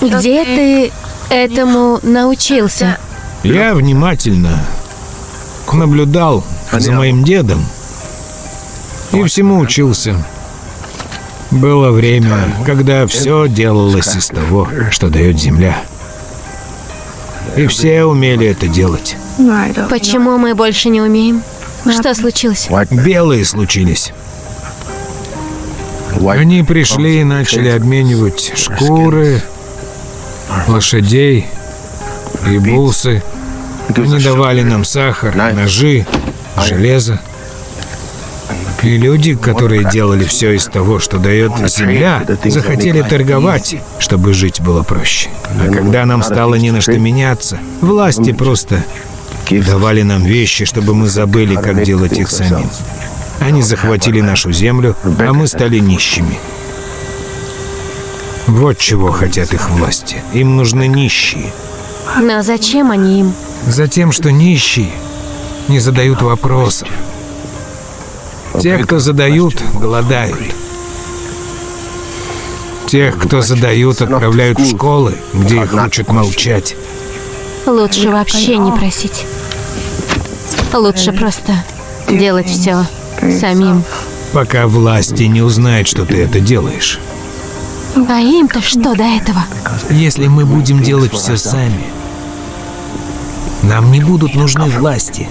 Где ты этому научился? Я внимательно наблюдал за моим дедом и всему учился. Было время, когда все делалось из того, что дает земля. И все умели это делать. Почему мы больше не умеем? Что случилось? Белые случились. Они пришли и начали обменивать шкуры, лошадей и бусы. Они давали нам сахар, ножи, железо. И люди, которые делали все из того, что дает земля, захотели торговать, чтобы жить было проще. А когда нам стало не на что меняться, власти просто давали нам вещи, чтобы мы забыли, как делать их самим. Они захватили нашу землю, а мы стали нищими. Вот чего хотят их власти. Им нужны нищие. Но зачем они им? Затем, что нищие не задают вопросов. Те, кто задают, голодают. Тех, кто задают, отправляют в школы, где их учат молчать. Лучше вообще не просить. Лучше просто делать все самим. Пока власти не узнают, что ты это делаешь. А им-то что до этого? Если мы будем делать все сами, нам не будут нужны власти.